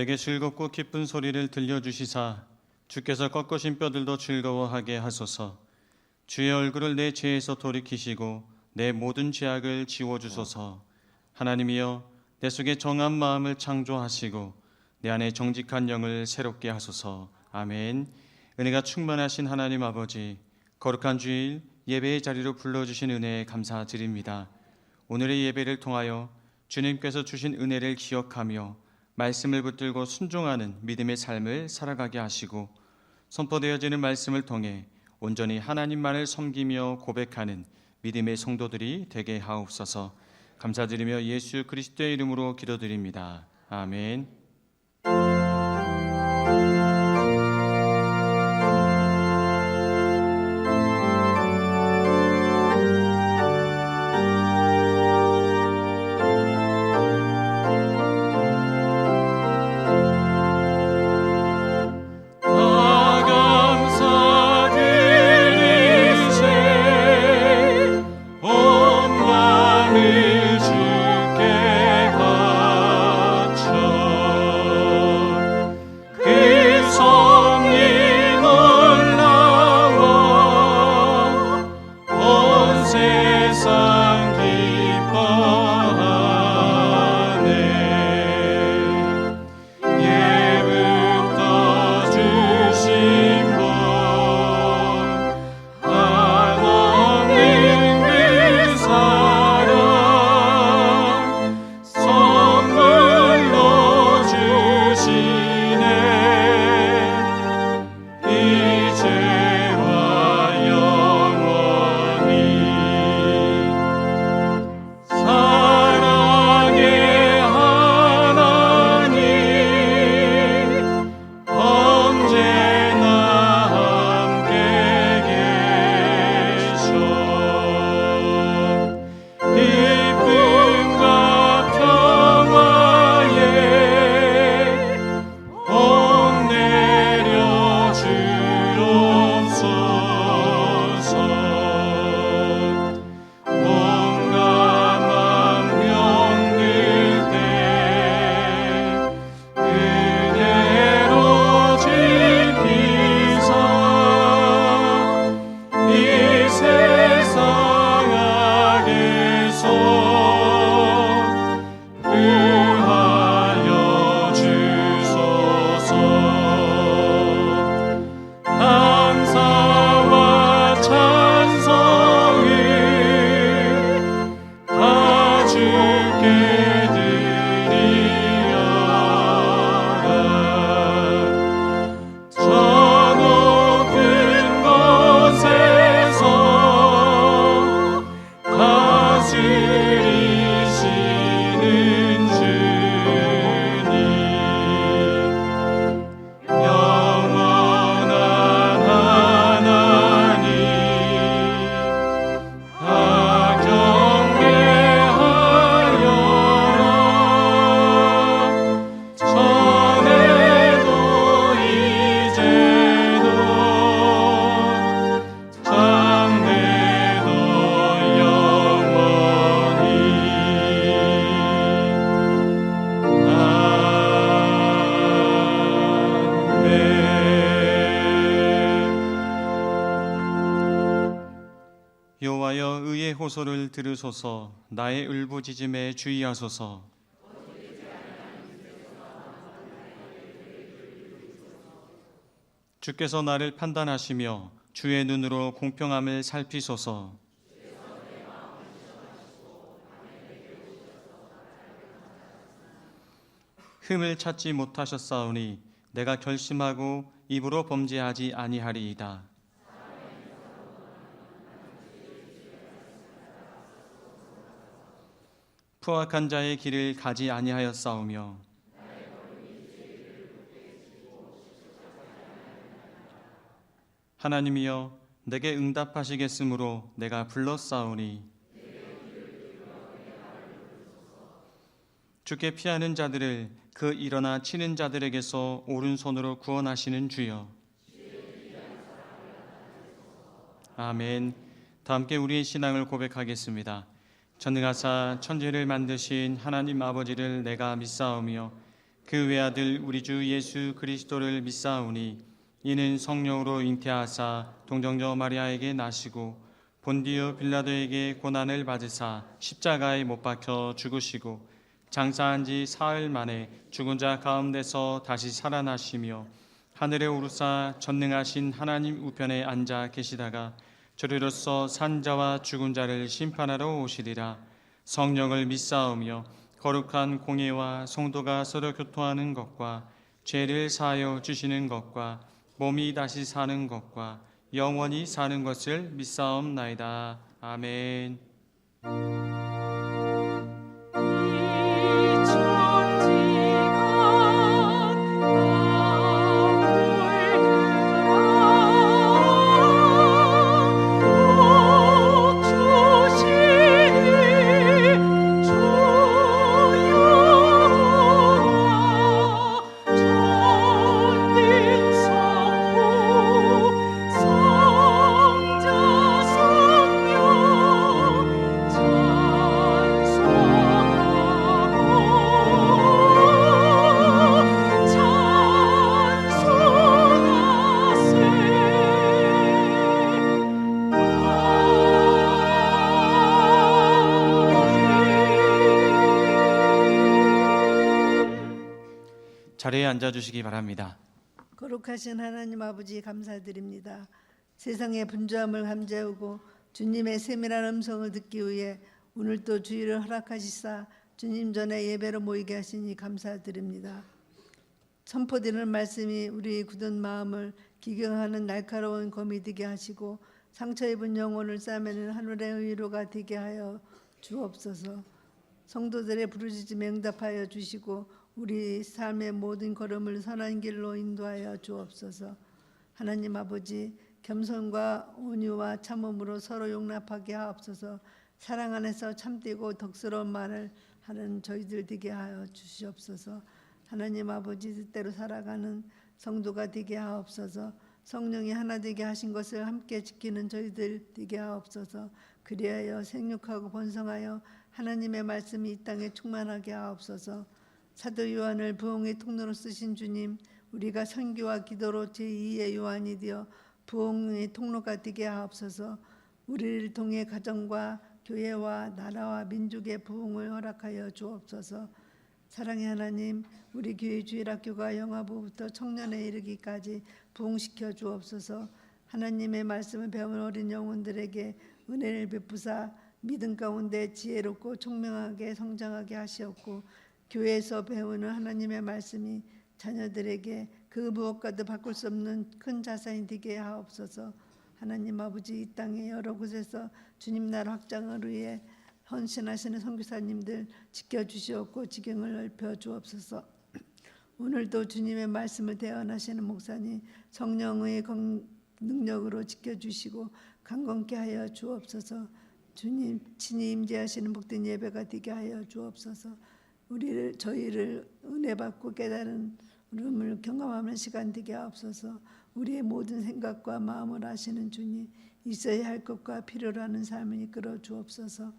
내게 즐겁고 기쁜 소리를 들려주시사 주께서 꺾으신 뼈들도 즐거워하게 하소서. 주의 얼굴을 내 죄에서 돌이키시고 내 모든 죄악을 지워주소서. 하나님이여, 내 속에 정한 마음을 창조하시고 내 안에 정직한 영을 새롭게 하소서. 아멘. 은혜가 충만하신 하나님 아버지, 거룩한 주일 예배의 자리로 불러주신 은혜에 감사드립니다. 오늘의 예배를 통하여 주님께서 주신 은혜를 기억하며 말씀을 붙들고 순종하는 믿음의 삶을 살아가게 하시고, 선포되어지는 말씀을 통해 온전히 하나님만을 섬기며 고백하는 믿음의 성도들이 되게 하옵소서. 감사드리며 예수 그리스도의 이름으로 기도드립니다. 아멘. 여호와여, 의의 호소를 들으소서. 나의 울부짖음에 주의하소서. 주께서 나를 판단하시며 주의 눈으로 공평함을 살피소서. 흠을 찾지 못하셨사오니 내가 결심하고 입으로 범죄하지 아니하리이다. 푸악한 자의 길을 가지 아니하였사오며 하나님이여, 내게 응답하시겠으므로 내가 불렀사오니 주께 피하는 자들을 그 일어나 치는 자들에게서 오른손으로 구원하시는 주여. 아멘. 다 함께 우리의 신앙을 고백하겠습니다. 전능하사 천지를 만드신 하나님 아버지를 내가 믿사오며 그 외아들 우리 주 예수 그리스도를 믿사오니 이는 성령으로 잉태하사 동정녀 마리아에게 나시고 본디오 빌라도에게 고난을 받으사 십자가에 못 박혀 죽으시고 장사한 지 사흘 만에 죽은 자 가운데서 다시 살아나시며 하늘에 오르사 전능하신 하나님 우편에 앉아 계시다가 저리로서 산자와 죽은 자를 심판하러 오시리라. 성령을 믿사오며 거룩한 공예와 성도가 서로 교통하는 것과 죄를 사하여 주시는 것과 몸이 다시 사는 것과 영원히 사는 것을 믿사옵나이다. 아멘. 자리에 앉아주시기 바랍니다. 거룩하신 하나님 아버지 감사드립니다. 세상의 분주함을 감지하고 주님의 세밀한 음성을 듣기 위해 오늘 또 주의를 허락하시사 주님 전에 예배로 모이게 하시니 감사드립니다. 선포되는 말씀이 우리 굳은 마음을 기경하는 날카로운 검이 되게 하시고 상처 입은 영혼을 싸매는 하늘의 위로가 되게 하여 주옵소서. 성도들의 부르짖음에 응답하여 주시고 우리 삶의 모든 걸음을 선한 길로 인도하여 주옵소서. 하나님 아버지, 겸손과 온유와 참음으로 서로 용납하게 하옵소서. 사랑 안에서 참되고 덕스러운 말을 하는 저희들 되게 하여 주시옵소서. 하나님 아버지, 뜻대로 살아가는 성도가 되게 하옵소서. 성령이 하나 되게 하신 것을 함께 지키는 저희들 되게 하옵소서. 그리하여 생육하고 번성하여 하나님의 말씀이 이 땅에 충만하게 하옵소서. 사도 요한을 부흥의 통로로 쓰신 주님, 우리가 선교와 기도로 제2의 요한이 되어 부흥의 통로가 되게 하옵소서. 우리를 통해 가정과 교회와 나라와 민족의 부흥을 허락하여 주옵소서. 사랑의 하나님, 우리 교회 주일학교가 영아부부터 청년에 이르기까지 부흥시켜 주옵소서. 하나님의 말씀을 배우는 어린 영혼들에게 은혜를 베푸사 믿음 가운데 지혜롭고 총명하게 성장하게 하시옵고, 교회에서 배우는 하나님의 말씀이 자녀들에게 그 무엇과도 바꿀 수 없는 큰 자산이 되게 하옵소서. 하나님 아버지, 이 땅의 여러 곳에서 주님 나라 확장을 위해 헌신하시는 선교사님들 지켜주시옵고 지경을 넓혀 주옵소서. 오늘도 주님의 말씀을 대언하시는 목사님 성령의 능력으로 지켜주시고 강건케 하여 주옵소서. 주님 친히 임재하시는 복된 예배가 되게 하여 주옵소서. 저희를 은혜 받고 깨달은 울음을 경험하는 시간 되게 하옵소서. 우리의 모든 생각과 마음을 아시는 주님, 있어야 할 것과 필요로 하는 삶을 이끌어 주옵소서.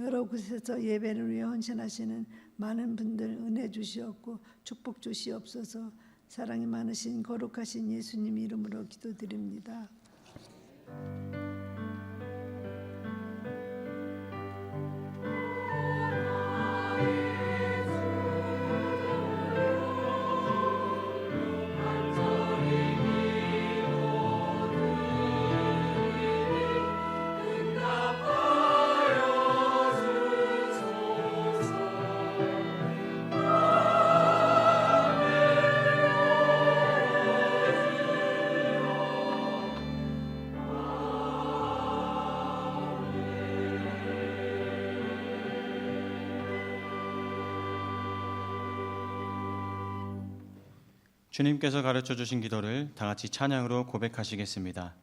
여러 곳에서 예배를 위해 헌신하시는 많은 분들 은혜 주시옵고 축복 주시옵소서. 사랑이 많으신 거룩하신 예수님 이름으로 기도드립니다. 주님께서 가르쳐 주신 기도를 다 같이 찬양으로 고백하시겠습니다.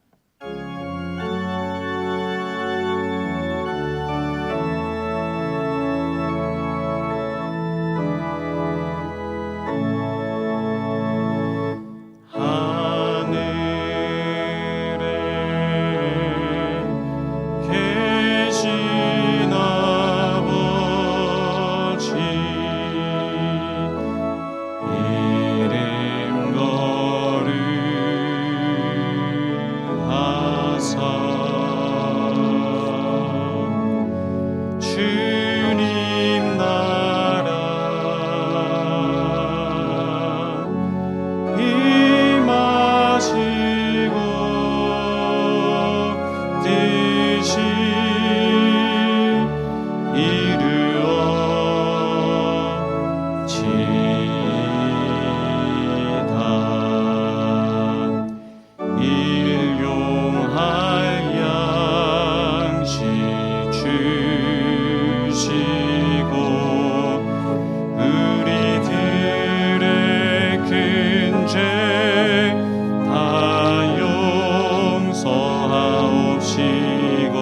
마옵시고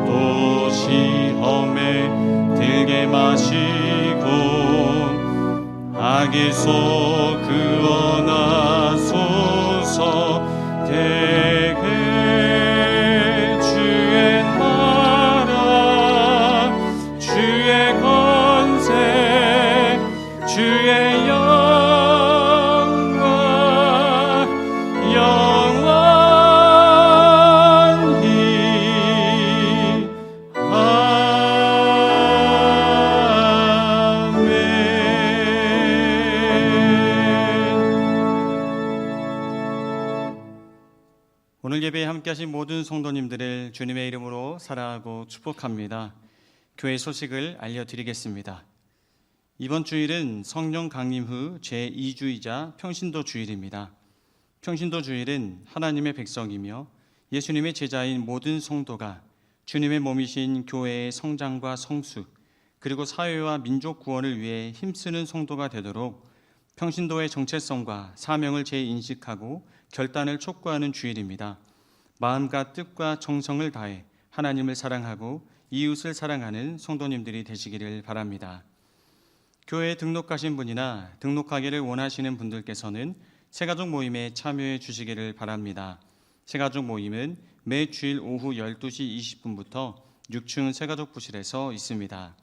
또 시험에 들게 마시고 악에서 구원하소서. 대개 주의 나라 주의 권세 주의 영광 영원히 아멘. 오늘 예배에 함께하신 모든 성도님들을 주님의 이름으로 사랑하고 축복합니다. 교회 소식을 알려드리겠습니다. 이번 주일은 성령 강림 후 제2주이자 평신도 주일입니다. 평신도 주일은 하나님의 백성이며 예수님의 제자인 모든 성도가 주님의 몸이신 교회의 성장과 성수 그리고 사회와 민족 구원을 위해 힘쓰는 성도가 되도록 평신도의 정체성과 사명을 재인식하고 결단을 촉구하는 주일입니다. 마음과 뜻과 정성을 다해 하나님을 사랑하고 이웃을 사랑하는 성도님들이 되시기를 바랍니다. 교회에 등록하신 분이나 등록하기를 원하시는 분들께서는 새가족 모임에 참여해 주시기를 바랍니다. 새가족 모임은 매 주일 오후 12시 20분부터 6층 새가족 부실에서 있습니다.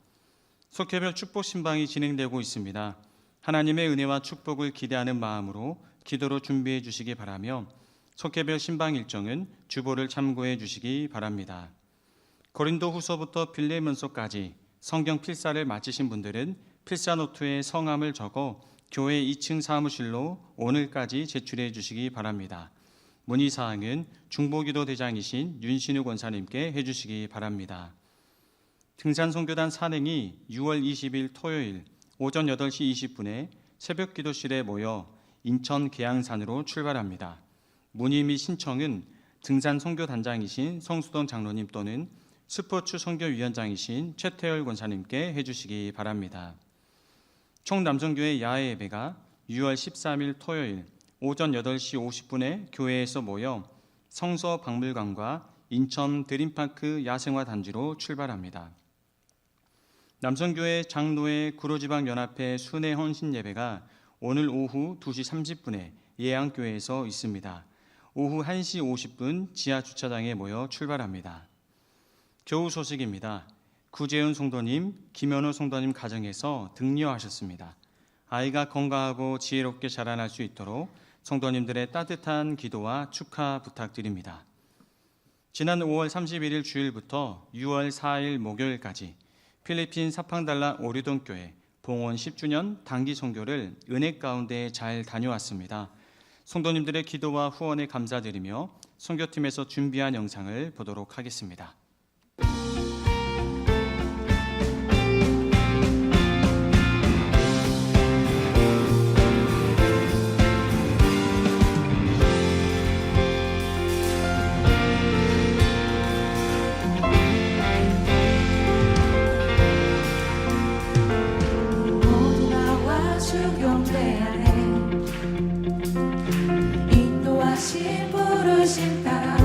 속회별 축복 신방이 진행되고 있습니다. 하나님의 은혜와 축복을 기대하는 마음으로 기도로 준비해 주시기 바라며 속회별 신방 일정은 주보를 참고해 주시기 바랍니다. 고린도 후서부터 빌레몬서까지 성경 필사를 마치신 분들은 필사 노트에 성함을 적어 교회 2층 사무실로 오늘까지 제출해 주시기 바랍니다. 문의사항은 중보기도 대장이신 윤신우 권사님께 해주시기 바랍니다. 등산선교단 산행이 6월 20일 토요일 오전 8시 20분에 새벽 기도실에 모여 인천 계양산으로 출발합니다. 문의 및 신청은 등산선교단장이신 성수동 장로님 또는 스포츠 선교위원장이신 최태열 권사님께 해주시기 바랍니다. 총남성교회 야외 예배가 6월 13일 토요일 오전 8시 50분에 교회에서 모여 성서박물관과 인천 드림파크 야생화 단지로 출발합니다. 남성교회 장로회 구로지방연합회 순회 헌신 예배가 오늘 오후 2시 30분에 예양교회에서 있습니다. 오후 1시 50분 지하주차장에 모여 출발합니다. 교우 소식입니다. 구재훈 성도님, 김현우 성도님 가정에서 등려하셨습니다. 아이가 건강하고 지혜롭게 자라날 수 있도록 성도님들의 따뜻한 기도와 축하 부탁드립니다. 지난 5월 31일 주일부터 6월 4일 목요일까지 필리핀 사팡달라 오류동교회 봉헌 10주년 단기 선교를 은혜 가운데 잘 다녀왔습니다. 성도님들의 기도와 후원에 감사드리며 선교팀에서 준비한 영상을 보도록 하겠습니다. 인도하신 부르심 따라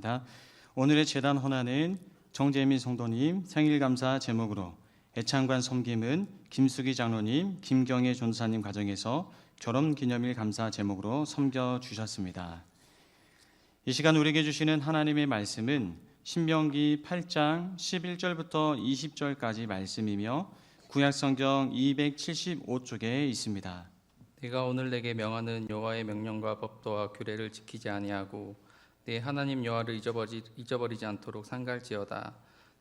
감사합니다. 오늘의 제단 헌화는 정재민 성도님 생일 감사 제목으로 애창관 섬김은 김수기 장로님, 김경애 전사님 가정에서 결혼기념일 감사 제목으로 섬겨주셨습니다. 이 시간 우리에게 주시는 하나님의 말씀은 신명기 8장 11절부터 20절까지 말씀이며 구약성경 275쪽에 있습니다. 내가 오늘 내게 명하는 여호와의 명령과 법도와 규례를 지키지 아니하고 내 하나님 여호와를 잊어버리지 않도록 삼갈지어다.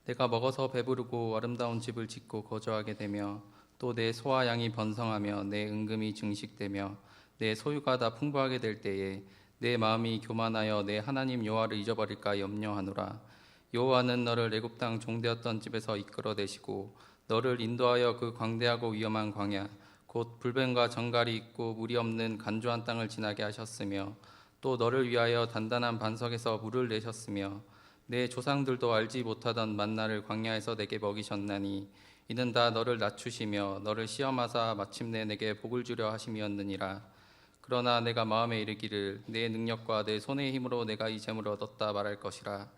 내가 먹어서 배부르고 아름다운 집을 짓고 거주하게 되며 또 내 소와 양이 번성하며 내 은금이 증식되며 내 소유가 다 풍부하게 될 때에 내 마음이 교만하여 내 하나님 여호와를 잊어버릴까 염려하노라. 여호와는 너를 애굽 땅 종되었던 집에서 이끌어내시고 너를 인도하여 그 광대하고 위험한 광야 곧 불뱀과 정갈이 있고 물이 없는 간조한 땅을 지나게 하셨으며 또 너를 위하여 단단한 반석에서 물을 내셨으며 내 조상들도 알지 못하던 만나를 광야에서 내게 먹이셨나니 이는 다 너를 낮추시며 너를 시험하사 마침내 내게 복을 주려 하심이었느니라. 그러나 내가 마음에 이르기를 내 능력과 내 손의 힘으로 내가 이 재물을 얻었다 말할 것이라.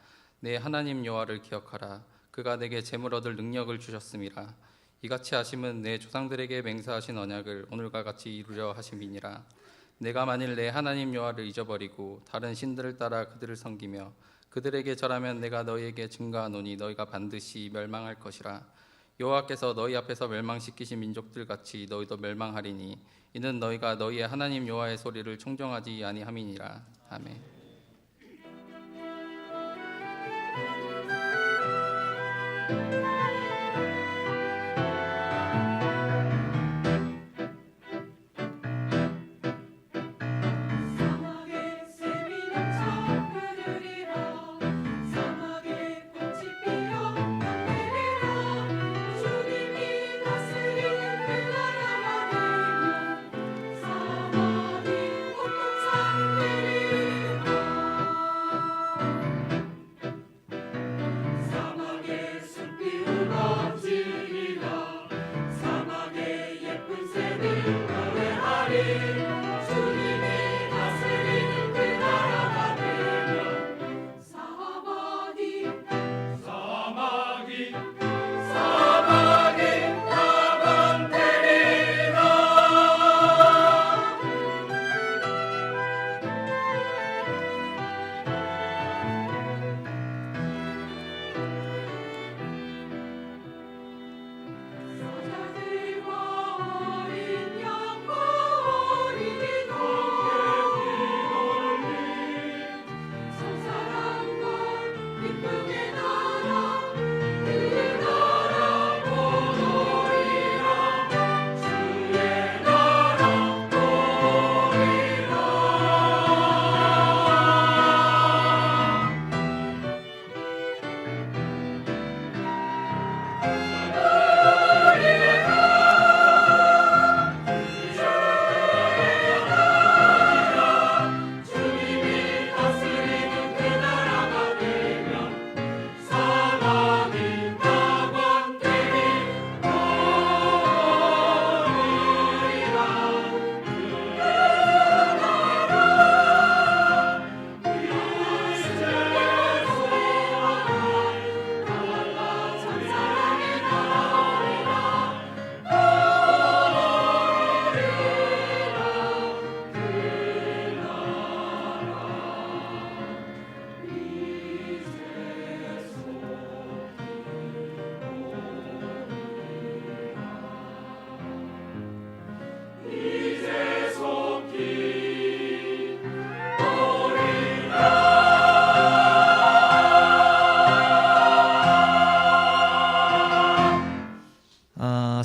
내 하나님 여호와를 기억하라. 그가 내게 재물 얻을 능력을 주셨음이라. 이같이 하심은 내 조상들에게 맹세하신 언약을 오늘과 같이 이루려 하심이니라. 내가 만일 내 하나님 여호와를 잊어버리고 다른 신들을 따라 그들을 섬기며 그들에게 절하면 내가 너희에게 증거하노니 너희가 반드시 멸망할 것이라. 여호와께서 너희 앞에서 멸망시키신 민족들 같이 너희도 멸망하리니 이는 너희가 너희의 하나님 여호와의 소리를 청종하지 아니함이니라. 아멘.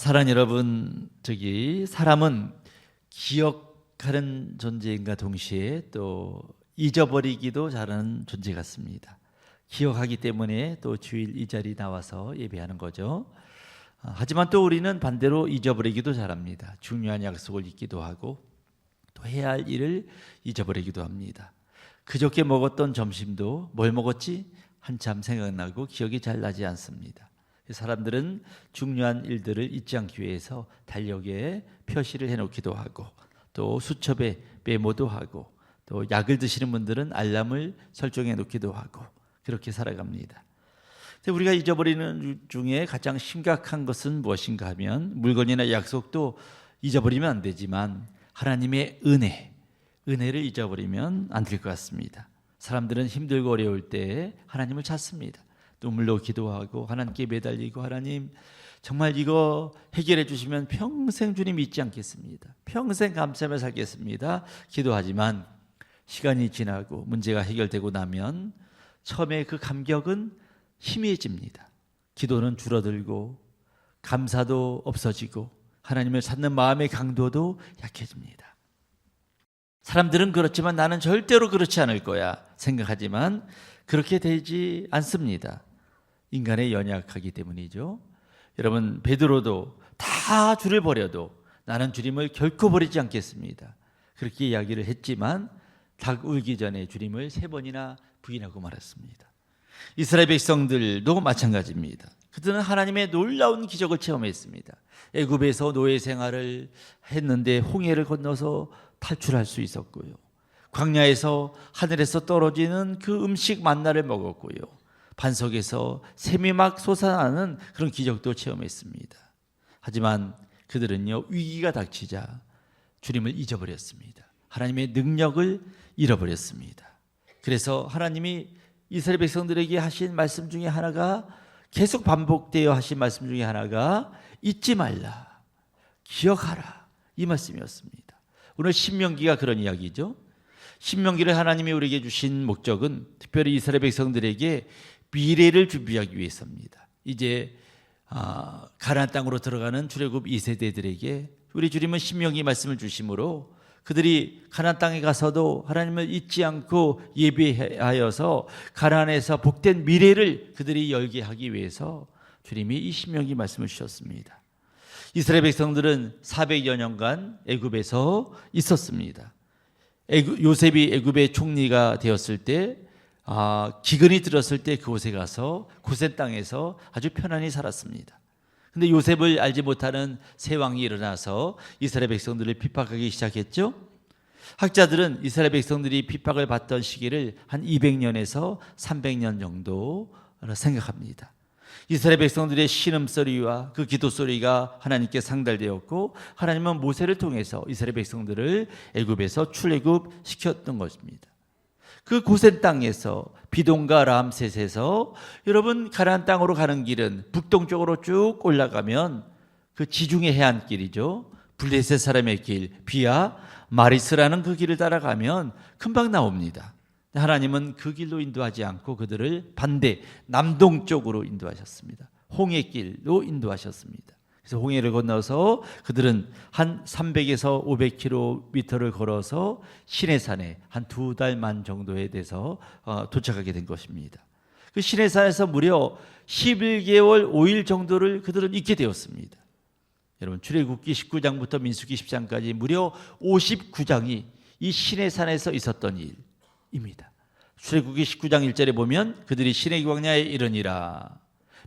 사랑하는 여러분, 사람은 기억하는 존재인가 동시에 또 잊어버리기도 잘하는 존재 같습니다. 기억하기 때문에 또 주일 이 자리 나와서 예배하는 거죠. 하지만 또 우리는 반대로 잊어버리기도 잘합니다. 중요한 약속을 잊기도 하고 또 해야 할 일을 잊어버리기도 합니다. 그저께 먹었던 점심도 뭘 먹었지? 한참 생각나고 기억이 잘 나지 않습니다. 사람들은 중요한 일들을 잊지 않기 위해서 달력에 표시를 해놓기도 하고 또 수첩에 메모도 하고 또 약을 드시는 분들은 알람을 설정해 놓기도 하고 그렇게 살아갑니다. 우리가 잊어버리는 중에 가장 심각한 것은 무엇인가 하면 물건이나 약속도 잊어버리면 안 되지만 하나님의 은혜를 잊어버리면 안 될 것 같습니다. 사람들은 힘들고 어려울 때 하나님을 찾습니다. 눈물로 기도하고 하나님께 매달리고 하나님 정말 이거 해결해 주시면 평생 주님 잊지 않겠습니다. 평생 감사하며 살겠습니다. 기도하지만 시간이 지나고 문제가 해결되고 나면 처음에 그 감격은 희미해집니다. 기도는 줄어들고 감사도 없어지고 하나님을 찾는 마음의 강도도 약해집니다. 사람들은 그렇지만 나는 절대로 그렇지 않을 거야 생각하지만 그렇게 되지 않습니다. 인간의 연약하기 때문이죠. 여러분 베드로도 다 주를 버려도 나는 주님을 결코 버리지 않겠습니다. 그렇게 이야기를 했지만 닭 울기 전에 주님을 3번이나 부인하고 말았습니다. 이스라엘 백성들도 마찬가지입니다. 그들은 하나님의 놀라운 기적을 체험했습니다. 애굽에서 노예 생활을 했는데 홍해를 건너서 탈출할 수 있었고요. 광야에서 하늘에서 떨어지는 그 음식 만나를 먹었고요. 반석에서 샘이 막 솟아나는 그런 기적도 체험했습니다. 하지만 그들은요 위기가 닥치자 주님을 잊어버렸습니다. 하나님의 능력을 잃어버렸습니다. 그래서 하나님이 이스라엘 백성들에게 하신 말씀 중에 하나가 계속 반복되어 하신 말씀 중에 하나가 잊지 말라, 기억하라 이 말씀이었습니다. 오늘 신명기가 그런 이야기죠. 신명기를 하나님이 우리에게 주신 목적은 특별히 이스라엘 백성들에게 미래를 준비하기 위해서입니다. 이제 가나안 땅으로 들어가는 출애굽 2세대들에게 우리 주님은 신명기 말씀을 주심으로 그들이 가나안 땅에 가서도 하나님을 잊지 않고 예배하여서 가나안에서 복된 미래를 그들이 열게 하기 위해서 주님이 이 신명기 말씀을 주셨습니다. 이스라엘 백성들은 400여 년간 애굽에서 있었습니다. 요셉이 애굽의 총리가 되었을 때 기근이 들었을 때 그곳에 가서 고센 땅에서 아주 편안히 살았습니다. 근데 요셉을 알지 못하는 새 왕이 일어나서 이스라엘 백성들을 핍박하기 시작했죠. 학자들은 이스라엘 백성들이 핍박을 받던 시기를 한 200년에서 300년 정도 생각합니다. 이스라엘 백성들의 신음소리와 그 기도소리가 하나님께 상달되었고 하나님은 모세를 통해서 이스라엘 백성들을 애굽에서 출애굽 시켰던 것입니다. 그 고센 땅에서 비동과 람셋에서 여러분 가나안 땅으로 가는 길은 북동쪽으로 쭉 올라가면 그 지중해 해안길이죠. 블레셋 사람의 길 비아 마리스라는 그 길을 따라가면 금방 나옵니다. 하나님은 그 길로 인도하지 않고 그들을 반대 남동쪽으로 인도하셨습니다. 홍해길로 인도하셨습니다. 그래서 홍해를 건너서 그들은 한 300에서 500km를 걸어서 시내산에 한 2달만 정도에 대해서 도착하게 된 것입니다. 그 시내산에서 무려 11개월 5일 정도를 그들은 있게 되었습니다. 여러분 출애굽기 19장부터 민수기 10장까지 무려 59장이 이 시내산에서 있었던 일입니다. 출애굽기 19장 1절에 보면 그들이 시내 광야에 이르니라.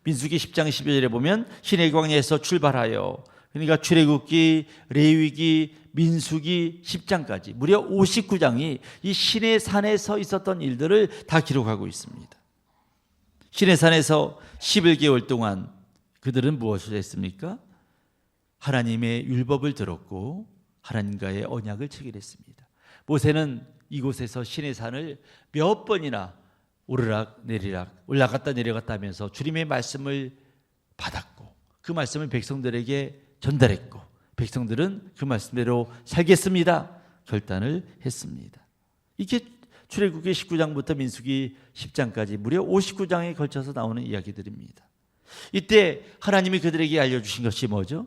민수기 10장 12절에 보면 시내 광야에서 출발하여 그러니까 출애굽기, 레위기, 민수기 10장까지 무려 59장이 이 시내산에서 있었던 일들을 다 기록하고 있습니다. 시내산에서 11개월 동안 그들은 무엇을 했습니까? 하나님의 율법을 들었고 하나님과의 언약을 체결했습니다. 모세는 이곳에서 시내산을 몇 번이나 오르락 내리락 올라갔다 내려갔다 하면서 주님의 말씀을 받았고 그 말씀을 백성들에게 전달했고 백성들은 그 말씀대로 살겠습니다 결단을 했습니다. 이게 출애굽기 19장부터 민수기 10장까지 무려 59장에 걸쳐서 나오는 이야기들입니다. 이때 하나님이 그들에게 알려주신 것이 뭐죠?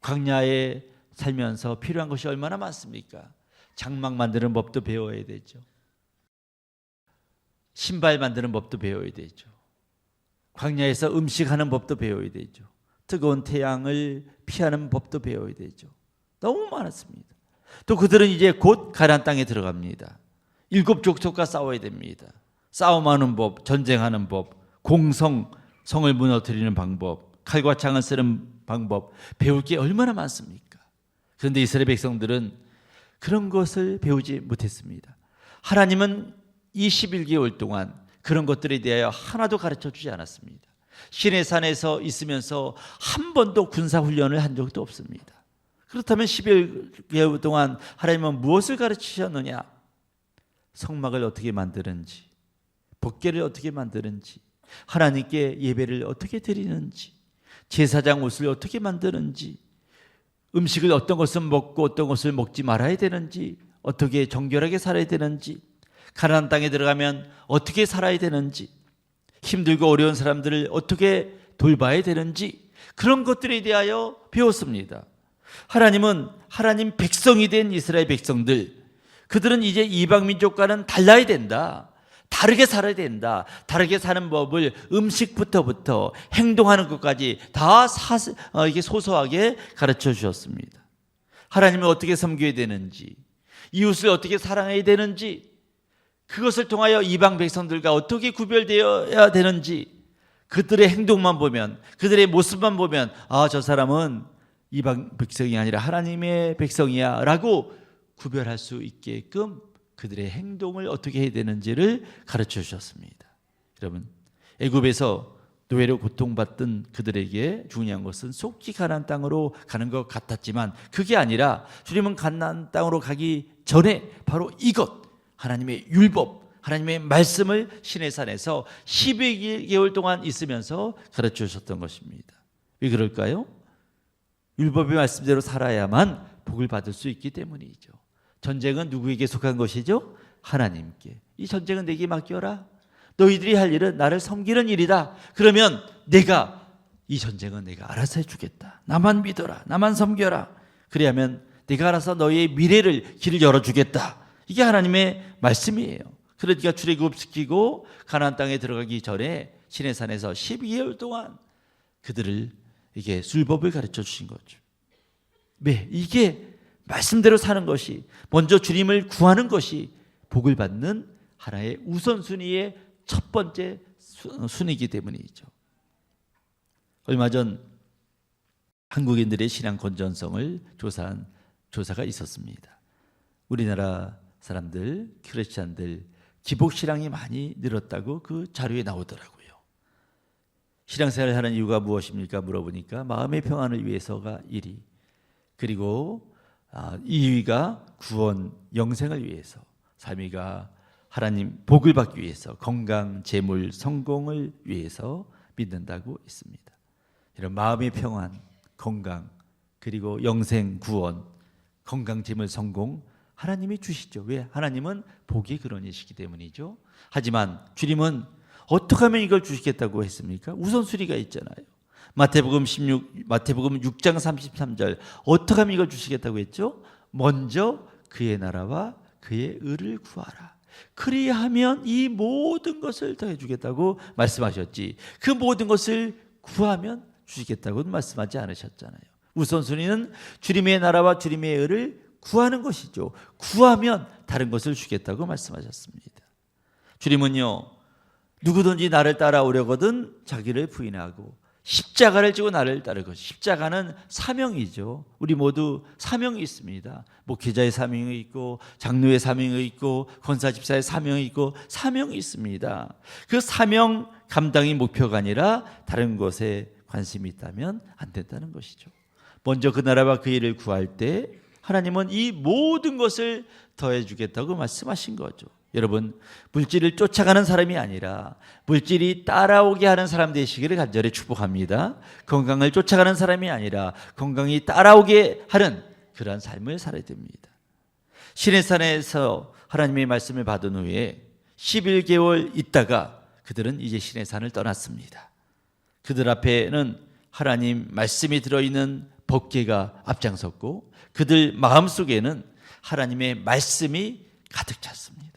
광야에 살면서 필요한 것이 얼마나 많습니까? 장막 만드는 법도 배워야 되죠. 신발 만드는 법도 배워야 되죠. 광야에서 음식하는 법도 배워야 되죠. 뜨거운 태양을 피하는 법도 배워야 되죠. 너무 많았습니다. 또 그들은 이제 곧 가나안 땅에 들어갑니다. 7 족속과 싸워야 됩니다. 싸움하는 법, 전쟁하는 법, 성을 무너뜨리는 방법, 칼과 창을 쓰는 방법 배울 게 얼마나 많습니까? 그런데 이스라엘 백성들은 그런 것을 배우지 못했습니다. 하나님은 이 11개월 동안 그런 것들에 대하여 하나도 가르쳐 주지 않았습니다. 시내산에서 있으면서 한 번도 군사훈련을 한 적도 없습니다. 그렇다면 11개월 동안 하나님은 무엇을 가르치셨느냐? 성막을 어떻게 만드는지, 법궤를 어떻게 만드는지, 하나님께 예배를 어떻게 드리는지, 제사장 옷을 어떻게 만드는지, 음식을 어떤 것을 먹고 어떤 것을 먹지 말아야 되는지, 어떻게 정결하게 살아야 되는지, 가나안 땅에 들어가면 어떻게 살아야 되는지, 힘들고 어려운 사람들을 어떻게 돌봐야 되는지, 그런 것들에 대하여 배웠습니다. 하나님은 하나님 백성이 된 이스라엘 백성들, 그들은 이제 이방 민족과는 달라야 된다, 다르게 살아야 된다, 다르게 사는 법을 음식부터 행동하는 것까지 다 이게 소소하게 가르쳐 주셨습니다. 하나님을 어떻게 섬겨야 되는지, 이웃을 어떻게 사랑해야 되는지, 그것을 통하여 이방 백성들과 어떻게 구별되어야 되는지, 그들의 행동만 보면, 그들의 모습만 보면 저 사람은 이방 백성이 아니라 하나님의 백성이야 라고 구별할 수 있게끔 그들의 행동을 어떻게 해야 되는지를 가르쳐 주셨습니다. 여러분, 애굽에서 노예로 고통받던 그들에게 중요한 것은 속히 가나안 땅으로 가는 것 같았지만 그게 아니라 주님은 가나안 땅으로 가기 전에 바로 이것, 하나님의 율법, 하나님의 말씀을 시내산에서 12개월 동안 있으면서 가르쳐 주셨던 것입니다. 왜 그럴까요? 율법의 말씀대로 살아야만 복을 받을 수 있기 때문이죠. 전쟁은 누구에게 속한 것이죠? 하나님께. 이 전쟁은 내게 맡겨라. 너희들이 할 일은 나를 섬기는 일이다. 그러면 이 전쟁은 내가 알아서 해주겠다. 나만 믿어라. 나만 섬겨라. 그래야면 내가 알아서 너희의 미래를 길을 열어주겠다. 이게 하나님의 말씀이에요. 그러니까 출애굽시키고 가나안 땅에 들어가기 전에 시내산에서 12개월 동안 그들을 이게 율법을 가르쳐 주신 거죠. 이게 말씀대로 사는 것이, 먼저 주님을 구하는 것이 복을 받는 하나의 우선순위의 첫 번째 순위이기 때문이죠. 얼마 전 한국인들의 신앙 건전성을 조사한 조사가 있었습니다. 우리나라 사람들, 크리스찬들 기복신앙이 많이 늘었다고 그 자료에 나오더라고요. 신앙생활을 하는 이유가 무엇입니까? 물어보니까 마음의 평안을 위해서가 1위, 그리고 2위가 구원, 영생을 위해서, 3위가 하나님 복을 받기 위해서, 건강, 재물, 성공을 위해서 믿는다고 있습니다. 이런 마음의 평안, 건강, 그리고 영생, 구원, 건강, 재물, 성공 하나님이 주시죠. 왜? 하나님은 복이 그러니시기 때문이죠. 하지만 주님은 어떻게 하면 이걸 주시겠다고 했습니까? 우선순위가 있잖아요. 마태복음 6장 33절 어떻게 하면 이걸 주시겠다고 했죠? 먼저 그의 나라와 그의 의를 구하라. 그리하면 이 모든 것을 더해 주겠다고 말씀하셨지, 그 모든 것을 구하면 주시겠다고는 말씀하지 않으셨잖아요. 우선순위는 주님의 나라와 주님의 의를 구하는 것이죠. 구하면 다른 것을 주겠다고 말씀하셨습니다. 주님은요, 누구든지 나를 따라오려거든 자기를 부인하고 십자가를 지고 나를 따르고. 십자가는 사명이죠. 우리 모두 사명이 있습니다. 목회자의 사명이 있고, 장로의 사명이 있고, 권사 집사의 사명이 있고, 사명이 있습니다. 그 사명 감당이 목표가 아니라 다른 것에 관심이 있다면 안 된다는 것이죠. 먼저 그 나라와 그 일을 구할 때 하나님은 이 모든 것을 더해 주겠다고 말씀하신 거죠. 여러분, 물질을 쫓아가는 사람이 아니라 물질이 따라오게 하는 사람 되시기를 간절히 축복합니다. 건강을 쫓아가는 사람이 아니라 건강이 따라오게 하는 그러한 삶을 살아야 됩니다. 시내산에서 하나님의 말씀을 받은 후에 11개월 있다가 그들은 이제 시내산을 떠났습니다. 그들 앞에는 하나님 말씀이 들어있는 법궤가 앞장섰고 그들 마음속에는 하나님의 말씀이 가득 찼습니다.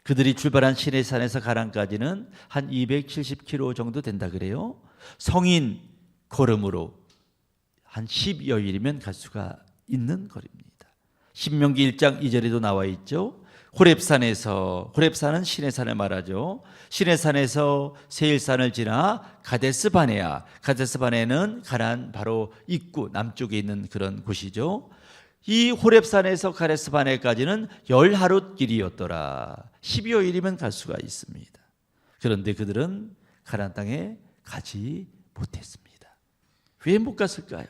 그들이 출발한 시내산에서 가나안까지는 한 270km 정도 된다 그래요. 성인 걸음으로 한 10여일이면 갈 수가 있는 거리입니다. 신명기 1장 2절에도 나와 있죠. 호렙산은 시내산을 말하죠. 시내산에서 세일산을 지나 가데스 바네아, 가데스 바네는 가나안 바로 입구 남쪽에 있는 그런 곳이죠. 이 호렙산에서 가데스 바네까지는 10하루 길이었더라. 12호일이면 갈 수가 있습니다. 그런데 그들은 가나안 땅에 가지 못했습니다. 왜 못 갔을까요?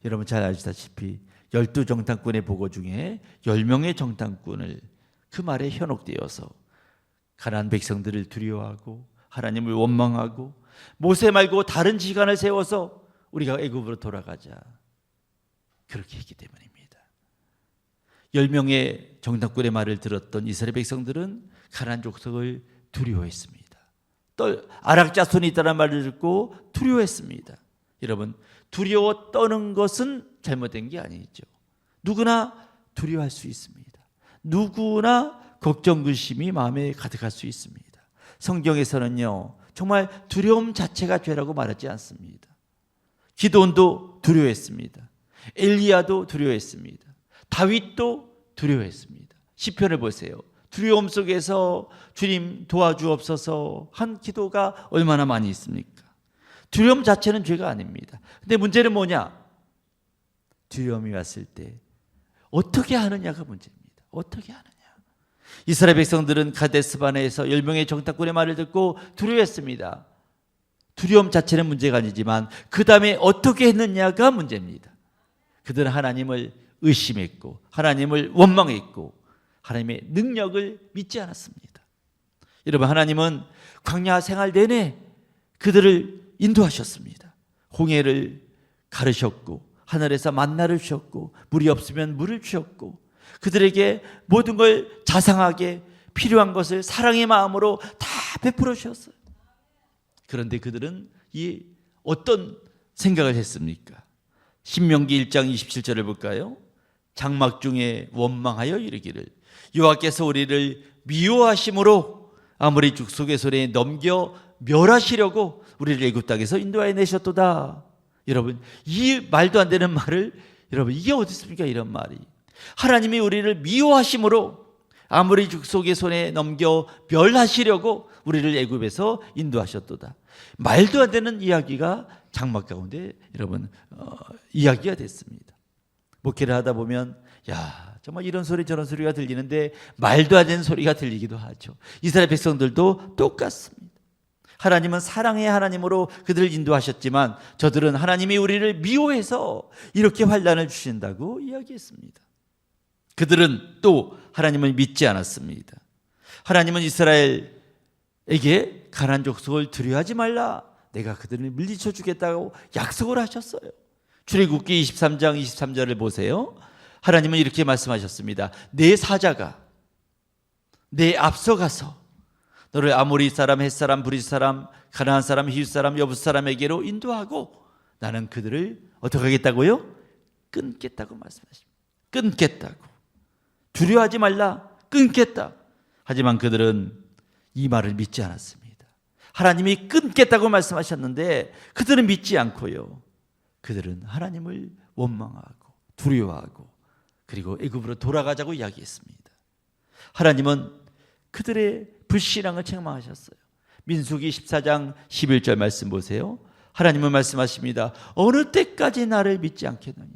여러분 잘 아시다시피 12정탐꾼의 보고 중에 10명의 정탐꾼을 그 말에 현혹되어서 가나안 백성들을 두려워하고 하나님을 원망하고 모세 말고 다른 지간을 세워서 우리가 애굽으로 돌아가자, 그렇게 했기 때문입니다. 10명의 정탐꾼의 말을 들었던 이스라엘 백성들은 가나안 족속을 두려워했습니다. 아락 자손이 있다는 말을 듣고 두려워했습니다. 여러분, 두려워 떠는 것은 잘못된 게 아니죠. 누구나 두려워할 수 있습니다. 누구나 걱정, 근심이 마음에 가득할 수 있습니다. 성경에서는요, 정말 두려움 자체가 죄라고 말하지 않습니다. 기드온도 두려워했습니다. 엘리야도 두려워했습니다. 다윗도 두려워했습니다. 시편을 보세요. 두려움 속에서 주님 도와주옵소서 한 기도가 얼마나 많이 있습니까? 두려움 자체는 죄가 아닙니다. 근데 문제는 뭐냐? 두려움이 왔을 때 어떻게 하느냐가 문제입니다. 어떻게 하느냐? 이스라엘 백성들은 가데스 바네에서 10명의 정탐꾼의 말을 듣고 두려워했습니다. 두려움 자체는 문제가 아니지만 그 다음에 어떻게 했느냐가 문제입니다. 그들은 하나님을 의심했고 하나님을 원망했고 하나님의 능력을 믿지 않았습니다. 여러분, 하나님은 광야 생활 내내 그들을 인도하셨습니다. 홍해를 가르셨고 하늘에서 만나를 주셨고 물이 없으면 물을 주셨고 그들에게 모든 걸 자상하게 필요한 것을 사랑의 마음으로 다 베풀어 주셨어요. 그런데 그들은 이 어떤 생각을 했습니까? 신명기 1장 27절을 볼까요? 장막 중에 원망하여 이르기를 여호와께서 우리를 미워하심으로 아모리 족속의 손에 넘겨 멸하시려고 우리를 애굽 땅에서 인도하여 내셨도다. 여러분, 이 말도 안 되는 말을, 여러분, 이게 어디 있습니까? 이런 말이. 하나님이 우리를 미워하심으로 아모리 족속의 손에 넘겨 멸하시려고 우리를 애굽에서 인도하셨도다. 말도 안 되는 이야기가 장막 가운데 여러분 이야기가 됐습니다. 목회를 하다 보면 정말 이런 소리 저런 소리가 들리는데 말도 안 되는 소리가 들리기도 하죠. 이스라엘 백성들도 똑같습니다. 하나님은 사랑의 하나님으로 그들을 인도하셨지만 저들은 하나님이 우리를 미워해서 이렇게 환난을 주신다고 이야기했습니다. 그들은 또 하나님을 믿지 않았습니다. 하나님은 이스라엘에게 가나안 족속을 두려워하지 말라, 내가 그들을 물리쳐 주겠다고 약속을 하셨어요. 출애굽기 23장 23절을 보세요. 하나님은 이렇게 말씀하셨습니다. 내 사자가 내 앞서가서 너를 아모리 사람, 헷 사람, 브리스 사람, 가나안 사람, 히윗 사람, 여부 사람에게로 인도하고 나는 그들을 어떻게 하겠다고요? 끊겠다고 말씀하십니다. 끊겠다고. 두려워하지 말라, 끊겠다. 하지만 그들은 이 말을 믿지 않았습니다. 하나님이 끊겠다고 말씀하셨는데 그들은 믿지 않고요, 그들은 하나님을 원망하고 두려워하고 그리고 애굽으로 돌아가자고 이야기했습니다. 하나님은 그들의 불신앙을 책망하셨어요. 민수기 14장 11절 말씀 보세요. 하나님은 말씀하십니다. 어느 때까지 나를 믿지 않겠느냐?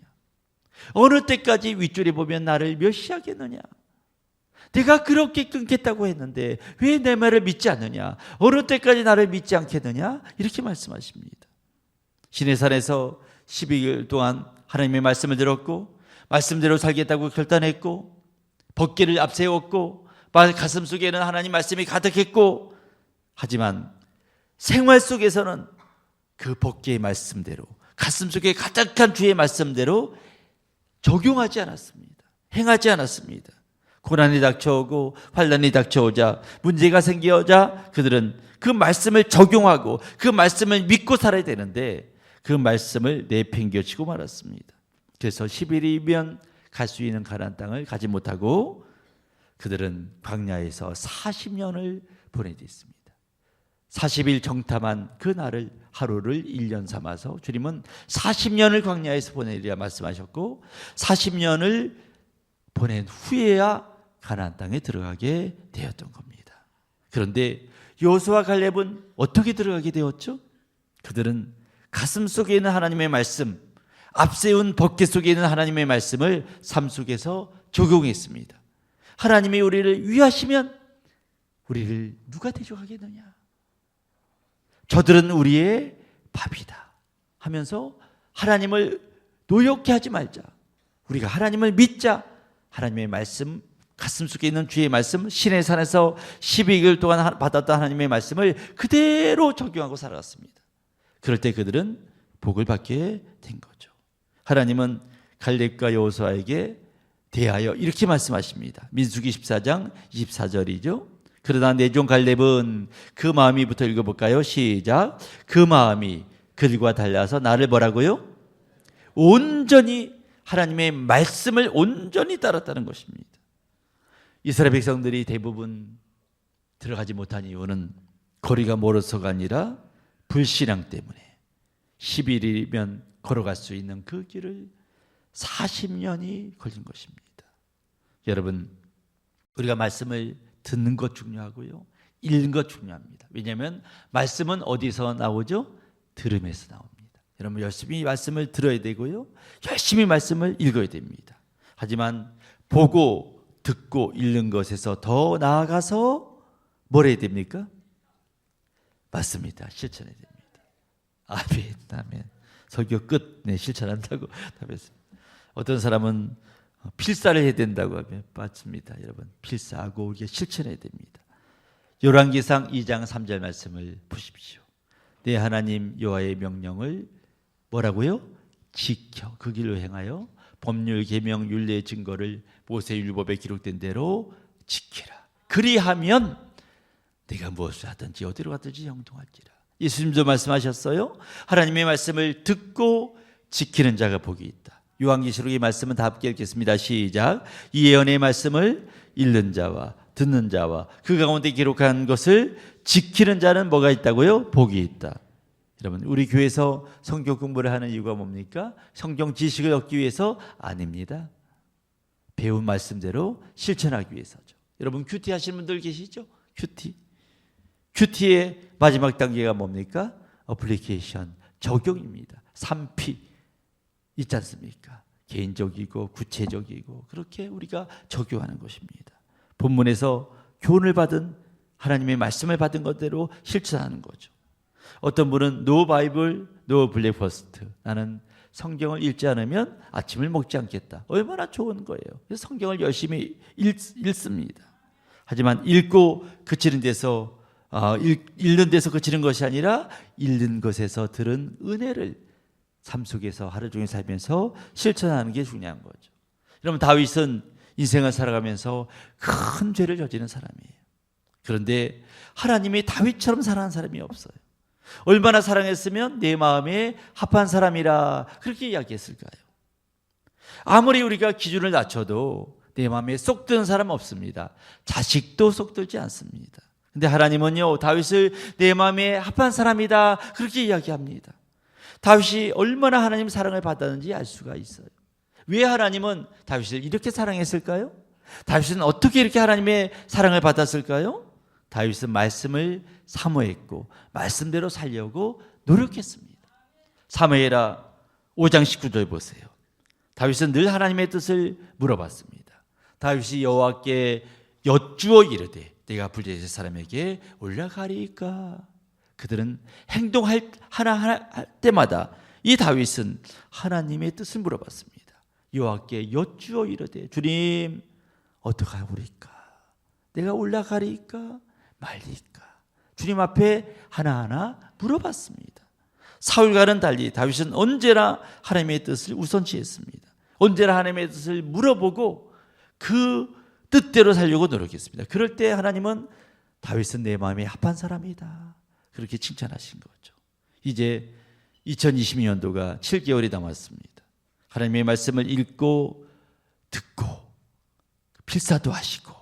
어느 때까지 윗줄에 보면 나를 멸시하겠느냐? 내가 그렇게 끊겠다고 했는데 왜 내 말을 믿지 않느냐? 어느 때까지 나를 믿지 않겠느냐? 이렇게 말씀하십니다. 시내산에서 12일 동안 하나님의 말씀을 들었고 말씀대로 살겠다고 결단했고 법궤를 앞세웠고 가슴 속에는 하나님 말씀이 가득했고, 하지만 생활 속에서는 그 법궤의 말씀대로 가슴 속에 가득한 주의 말씀대로 적용하지 않았습니다. 행하지 않았습니다. 고난이 닥쳐오고 환난이 닥쳐오자 문제가 생겨오자 그들은 그 말씀을 적용하고 그 말씀을 믿고 살아야 되는데 그 말씀을 내팽겨치고 말았습니다. 그래서 10일이면 갈 수 있는 가나안 땅을 가지 못하고 그들은 광야에서 40년을 보내게 됐습니다. 40일 정탐한 그 날을 하루를 1년 삼아서 주님은 40년을 광야에서 보내리라 말씀하셨고 40년을 보낸 후에야 가나안 땅에 들어가게 되었던 겁니다. 그런데 여호수아 갈렙은 어떻게 들어가게 되었죠? 그들은 가슴 속에 있는 하나님의 말씀, 앞세운 법궤 속에 있는 하나님의 말씀을 삶 속에서 적용했습니다. 하나님이 우리를 위하시면 우리를 누가 대적하겠느냐? 저들은 우리의 밥이다 하면서 하나님을 노엽게 하지 말자. 우리가 하나님을 믿자. 하나님의 말씀, 가슴속에 있는 주의 말씀, 신의 산에서 12개월 동안 받았던 하나님의 말씀을 그대로 적용하고 살아갔습니다. 그럴 때 그들은 복을 받게 된 거죠. 하나님은 갈렙과 여호수아에게 대하여 이렇게 말씀하십니다. 민수기 14장 24절이죠. 그러나 내 종 갈렙은 그 마음이부터 읽어볼까요? 시작. 그 마음이 그들과 달라서 나를 뭐라고요? 온전히 하나님의 말씀을 온전히 따랐다는 것입니다. 이스라엘 백성들이 대부분 들어가지 못한 이유는 거리가 멀어서가 아니라 불신앙 때문에 11일이면 걸어갈 수 있는 그 길을 40년이 걸린 것입니다. 여러분, 우리가 말씀을 듣는 것 중요하고요, 읽는 것 중요합니다. 왜냐하면 말씀은 어디서 나오죠? 들음에서 나옵니다. 여러분, 열심히 말씀을 들어야 되고요, 열심히 말씀을 읽어야 됩니다. 하지만 보고 듣고 읽는 것에서 더 나아가서 뭘 해야 됩니까? 맞습니다. 실천해야 됩니다. 아멘, 아멘. 설교 끝. 네, 실천한다고 답했습니다. 어떤 사람은 필사를 해야 된다고 하면 맞습니다. 여러분, 필사하고 우리가 실천해야 됩니다. 열왕기상 2장 3절 말씀을 보십시오. 내 하나님 여호와의 명령을 뭐라고요? 지켜 그 길로 행하여 법률 계명 율례 증거를 모세율법에 기록된 대로 지키라. 그리하면 내가 무엇을 하든지 어디로 가든지 형통할지라. 예수님도 말씀하셨어요. 하나님의 말씀을 듣고 지키는 자가 복이 있다. 요한계시록의 말씀은 다 함께 읽겠습니다. 시작. 이 예언의 말씀을 읽는 자와 듣는 자와 그 가운데 기록한 것을 지키는 자는 뭐가 있다고요? 복이 있다. 여러분, 우리 교회에서 성경 공부를 하는 이유가 뭡니까? 성경 지식을 얻기 위해서? 아닙니다. 배운 말씀대로 실천하기 위해서죠. 여러분, 큐티 하시는 분들 계시죠? 큐티의 마지막 단계가 뭡니까? 어플리케이션, 적용입니다. 3P 있지 않습니까? 개인적이고 구체적이고 그렇게 우리가 적용하는 것입니다. 본문에서 교훈을 받은 하나님의 말씀을 받은 것대로 실천하는 거죠. 어떤 분은 No Bible, No Breakfast. 나는 성경을 읽지 않으면 아침을 먹지 않겠다. 얼마나 좋은 거예요. 그래서 성경을 열심히 읽습니다. 하지만 읽고 그치는 데서 읽는 데서 그치는 것이 아니라 읽는 것에서 들은 은혜를 삶 속에서 하루 종일 살면서 실천하는 게 중요한 거죠. 여러분, 다윗은 인생을 살아가면서 큰 죄를 저지른 사람이에요. 그런데 하나님이 다윗처럼 사랑하는 사람이 없어요. 얼마나 사랑했으면 내 마음에 합한 사람이라 그렇게 이야기했을까요? 아무리 우리가 기준을 낮춰도 내 마음에 쏙 드는 사람 없습니다. 자식도 쏙 들지 않습니다. 근데 하나님은요, 다윗을 내 마음에 합한 사람이다 그렇게 이야기합니다. 다윗이 얼마나 하나님 사랑을 받았는지 알 수가 있어요. 왜 하나님은 다윗을 이렇게 사랑했을까요? 다윗은 어떻게 이렇게 하나님의 사랑을 받았을까요? 다윗은 말씀을 사모했고 말씀대로 살려고 노력했습니다. 사무엘하 5장 19절 보세요. 다윗은 늘 하나님의 뜻을 물어봤습니다. 다윗이 여호와께 여쭈어 이르되 내가 블레셋 사람에게 올라가리까. 그들은 행동할 하나 할 때마다 이 다윗은 하나님의 뜻을 물어봤습니다. 여호와께 여쭈어 이르되 주님 어떡하오리까? 내가 올라가리까 말리까? 주님 앞에 하나하나 물어봤습니다. 사울과는 달리 다윗은 언제나 하나님의 뜻을 우선시했습니다. 언제나 하나님의 뜻을 물어보고 그 뜻대로 살려고 노력했습니다. 그럴 때 하나님은 다윗은 내 마음에 합한 사람이다 그렇게 칭찬하신 거죠. 이제 2022년도가 7개월이 남았습니다. 하나님의 말씀을 읽고 듣고 필사도 하시고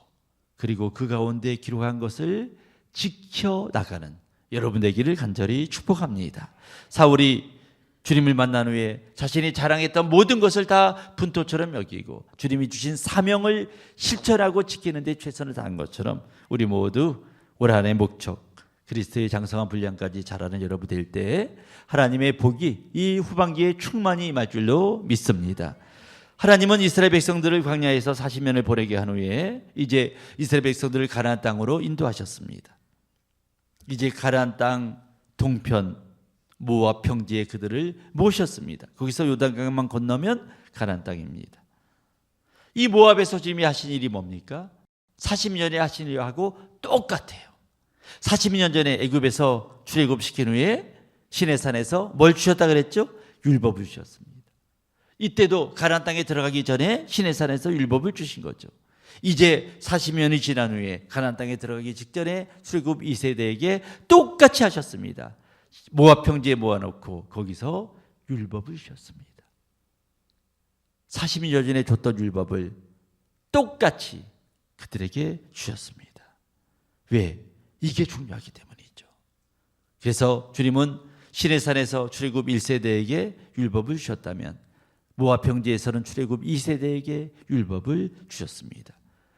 그리고 그 가운데 기록한 것을 지켜나가는 여러분 되기를 간절히 축복합니다. 사울이 주님을 만난 후에 자신이 자랑했던 모든 것을 다 분토처럼 여기고 주님이 주신 사명을 실천하고 지키는 데 최선을 다한 것처럼 우리 모두 올 한해 목적 그리스도의 장성한 분량까지 자라는 여러분 될 때 하나님의 복이 이 후반기에 충만히 임할 줄로 믿습니다. 하나님은 이스라엘 백성들을 광야에서 40년을 보내게 한 후에 이제 이스라엘 백성들을 가나안 땅으로 인도하셨습니다. 이제 가나안 땅 동편 모압 평지에 그들을 모셨습니다. 거기서 요단강만 건너면 가나안 땅입니다. 이 모압에서 지금 하신 일이 뭡니까? 40년에 하신 일하고 똑같아요. 40년 전에 애굽에서 출애굽시킨 후에 시내산에서 뭘 주셨다 그랬죠? 율법을 주셨습니다. 이때도 가나안 땅에 들어가기 전에 시내산에서 율법을 주신 거죠. 이제 40년이 지난 후에 가나안 땅에 들어가기 직전에 출애굽 2세대에게 똑같이 하셨습니다. 모압 평지에 모아놓고 거기서 율법을 주셨습니다. 40년 전에 줬던 율법을 똑같이 그들에게 주셨습니다. 왜? 이게 중요하기 때문이죠. 그래서 주님은 시내산에서 출애굽 1세대에게 율법을 주셨다면 모압 평지에서는 출애굽 2세대에게 율법을 주셨습니다.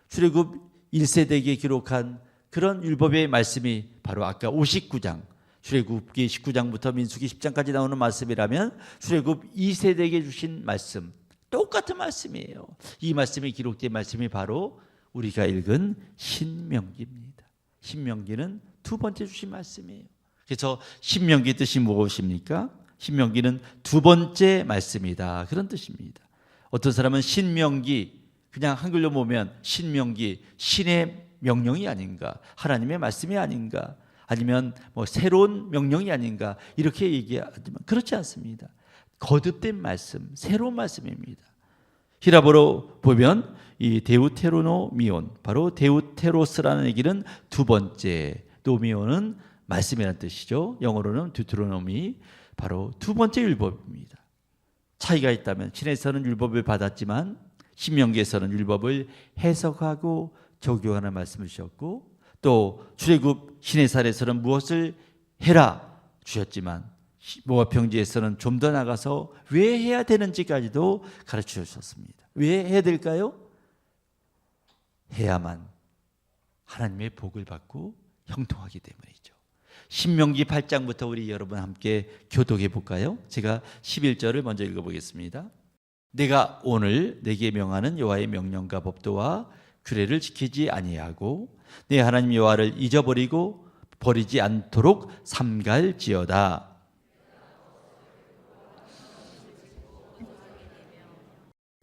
출애굽 1세대에게 기록한 그런 율법의 말씀이 바로 아까 59장 출애굽기 19장부터 민수기 10장까지 나오는 말씀이라면 출애굽 2세대에게 주신 말씀 똑같은 말씀이에요. 이 말씀이 기록된 말씀이 바로 우리가 읽은 신명기입니다. 신명기는 두 번째 주신 말씀이에요. 그래서 신명기 뜻이 무엇입니까? 신명기는 두 번째 말씀이다. 그런 뜻입니다. 어떤 사람은 신명기 그냥 한글로 보면 신명기 신의 명령이 아닌가, 하나님의 말씀이 아닌가, 아니면 뭐 새로운 명령이 아닌가 이렇게 얘기하지만 그렇지 않습니다. 거듭된 말씀, 새로운 말씀입니다. 히라보로 보면 이 데우테로노미온, 바로 데우테로스라는 얘기는 두 번째, 노미온은 말씀이라는 뜻이죠. 영어로는 듀트로노미, 바로 두 번째 율법입니다. 차이가 있다면 신에서는 율법을 받았지만 신명기에서는 율법을 해석하고 적용하는 말씀을 주셨고, 또 출애굽 시내산에서는 무엇을 해라 주셨지만 모압 평지에서는 좀 더 나가서 왜 해야 되는지까지도 가르쳐 주셨습니다. 왜 해야 될까요? 해야만 하나님의 복을 받고 형통하기 때문이죠. 신명기 8장부터 우리 여러분 함께 교독해 볼까요? 제가 11절을 먼저 읽어보겠습니다. 내가 오늘 내게 명하는 여호와의 명령과 법도와 규례를 지키지 아니하고 내 하나님 여호와를 잊어버리고 버리지 않도록 삼갈지어다.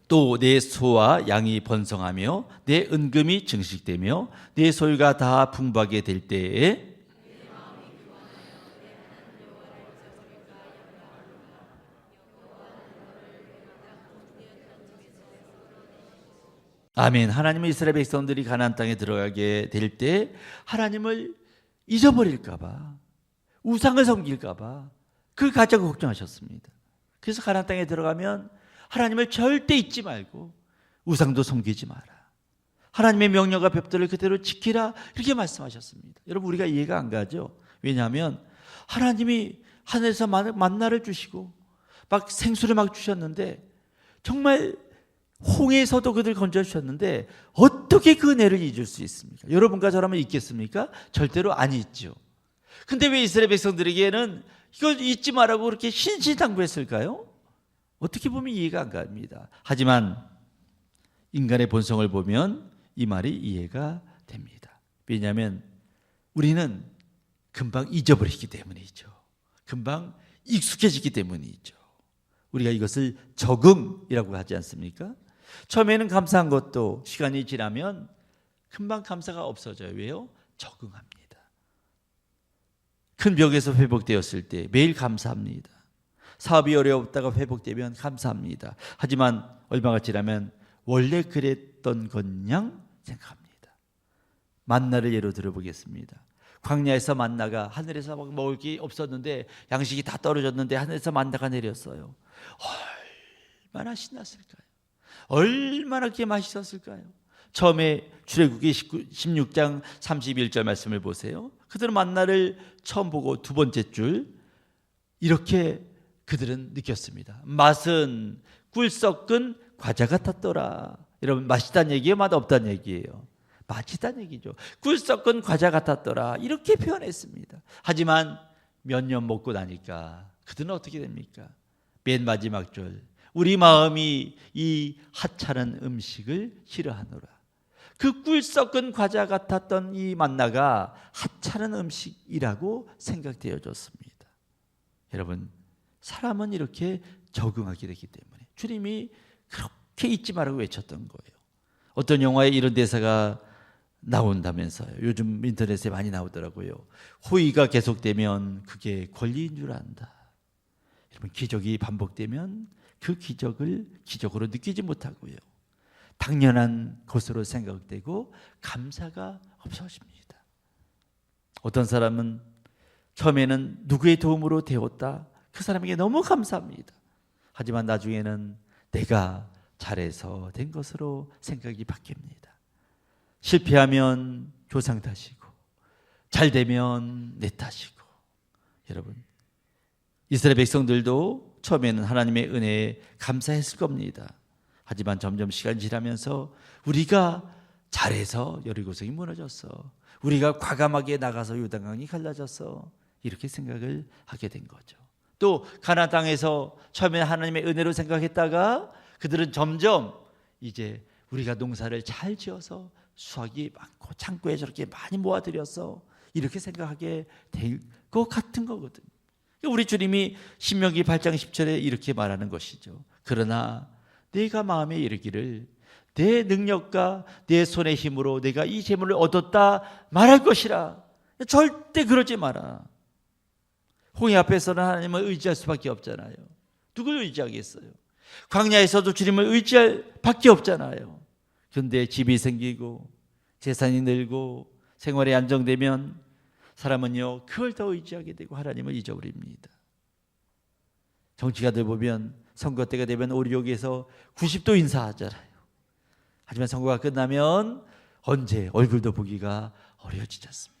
또 내 소와 양이 번성하며 내 은금이 증식되며 내 소유가 다 풍부하게 될 때에 아멘. 하나님은 이스라엘 백성들이 가나안 땅에 들어가게 될 때 하나님을 잊어버릴까 봐, 우상을 섬길까 봐 그걸 가지고 걱정하셨습니다. 그래서 가나안 땅에 들어가면 하나님을 절대 잊지 말고 우상도 섬기지 마라. 하나님의 명령과 법도를 그대로 지키라. 이렇게 말씀하셨습니다. 여러분, 우리가 이해가 안 가죠? 왜냐하면 하나님이 하늘에서 만나를 주시고 막 생수를 막 주셨는데, 정말 홍해에서도 그들 건져주셨는데 어떻게 그 은혜를 잊을 수 있습니까? 여러분과 저라면 잊겠습니까? 절대로 안 잊죠. 근데 왜 이스라엘 백성들에게는 이걸 잊지 말라고 그렇게 신신당부했을까요? 어떻게 보면 이해가 안 갑니다. 하지만 인간의 본성을 보면 이 말이 이해가 됩니다. 왜냐하면 우리는 금방 잊어버리기 때문이죠. 금방 익숙해지기 때문이죠. 우리가 이것을 적응이라고 하지 않습니까? 처음에는 감사한 것도 시간이 지나면 금방 감사가 없어져요. 왜요? 적응합니다. 큰 벽에서 회복되었을 때 매일 감사합니다. 사업이 어려웠다가 회복되면 감사합니다. 하지만 얼마가 지나면 원래 그랬던 것냥 생각합니다. 만나를 예로 들어보겠습니다. 광야에서 만나가 하늘에서 먹을 게 없었는데 양식이 다 떨어졌는데 하늘에서 만나가 내렸어요. 얼마나 신났을까요? 얼마나 그게 맛있었을까요? 처음에 출애굽기 16장 31절 말씀을 보세요. 그들은 만나를 처음 보고 두 번째 줄 이렇게 그들은 느꼈습니다. 맛은 꿀 섞은 과자 같았더라. 여러분, 맛있다는 얘기예요? 맛없다는 얘기예요? 마치다는 얘기죠. 꿀 섞은 과자 같았더라 이렇게 표현했습니다. 하지만 몇 년 먹고 나니까 그들은 어떻게 됩니까? 맨 마지막 절 우리 마음이 이 하찮은 음식을 싫어하노라. 그 꿀 섞은 과자 같았던 이 만나가 하찮은 음식이라고 생각되어졌습니다. 여러분, 사람은 이렇게 적응하게 되기 때문에 주님이 그렇게 잊지 말라고 외쳤던 거예요. 어떤 영화에 이런 대사가 나온다면서요. 요즘 인터넷에 많이 나오더라고요. 호의가 계속되면 그게 권리인 줄 안다. 여러분, 기적이 반복되면 그 기적을 기적으로 느끼지 못하고요. 당연한 것으로 생각되고 감사가 없어집니다. 어떤 사람은 처음에는 누구의 도움으로 되었다. 그 사람에게 너무 감사합니다. 하지만 나중에는 내가 잘해서 된 것으로 생각이 바뀝니다. 실패하면 조상 탓이고 잘 되면 내 탓이고. 여러분, 이스라엘 백성들도 처음에는 하나님의 은혜에 감사했을 겁니다. 하지만 점점 시간이 지나면서 우리가 잘해서 여리고성이 무너졌어, 우리가 과감하게 나가서 요단강이 갈라졌어, 이렇게 생각을 하게 된 거죠. 또 가나안 땅에서 처음에 하나님의 은혜로 생각했다가 그들은 점점 이제 우리가 농사를 잘 지어서 수확이 많고 창고에 저렇게 많이 모아들여서 이렇게 생각하게 될 것 같은 거거든요. 우리 주님이 신명기 8장 10절에 이렇게 말하는 것이죠. 그러나 내가 마음에 이르기를 내 능력과 내 손의 힘으로 내가 이 재물을 얻었다 말할 것이라. 절대 그러지 마라. 홍해 앞에서는 하나님을 의지할 수밖에 없잖아요. 누굴 의지하겠어요? 광야에서도 주님을 의지할 밖에 없잖아요. 그런데 집이 생기고 재산이 늘고 생활이 안정되면 사람은요, 그걸 더 의지하게 되고 하나님을 잊어버립니다. 정치가들 보면 선거 때가 되면 오리옥에서 90도 인사하잖아요. 하지만 선거가 끝나면 언제 얼굴도 보기가 어려워지지 않습니다.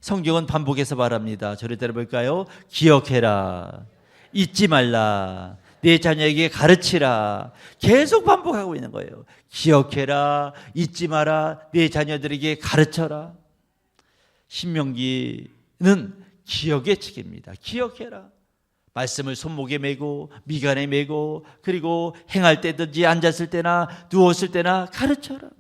성경은 반복해서 말합니다. 저를 따라볼까요? 기억해라, 잊지 말라, 내 자녀에게 가르치라. 계속 반복하고 있는 거예요. 기억해라, 잊지 마라, 내 자녀들에게 가르쳐라. 신명기는 기억의 책입니다. 기억해라. 말씀을 손목에 메고 미간에 메고 그리고 행할 때든지 앉았을 때나 누웠을 때나 가르쳐라.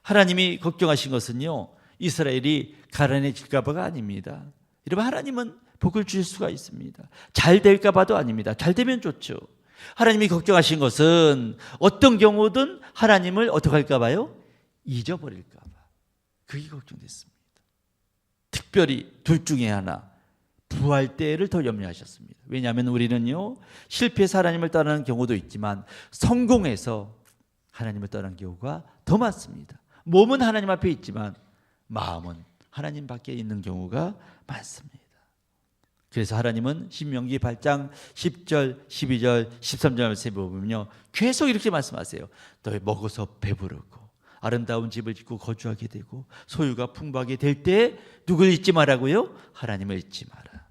하나님이 걱정하신 것은요, 이스라엘이 가난해질까 봐가 아닙니다. 여러분, 하나님은 복을 주실 수가 있습니다. 잘 될까 봐도 아닙니다. 잘 되면 좋죠. 하나님이 걱정하신 것은 어떤 경우든 하나님을 어떻게 할까 봐요? 잊어버릴까 봐. 그게 걱정됐습니다. 특별히 둘 중에 하나, 부활 때를 더 염려하셨습니다. 왜냐하면 우리는요, 실패해서 하나님을 떠나는 경우도 있지만 성공해서 하나님을 떠나는 경우가 더 많습니다. 몸은 하나님 앞에 있지만 마음은 하나님 밖에 있는 경우가 많습니다. 그래서 하나님은 신명기 8장 10절, 12절, 13절 말씀에 보면요, 계속 이렇게 말씀하세요. 너희 먹어서 배부르고 아름다운 집을 짓고 거주하게 되고 소유가 풍부하게 될 때 누굴 잊지 말라고요? 하나님을 잊지 마라.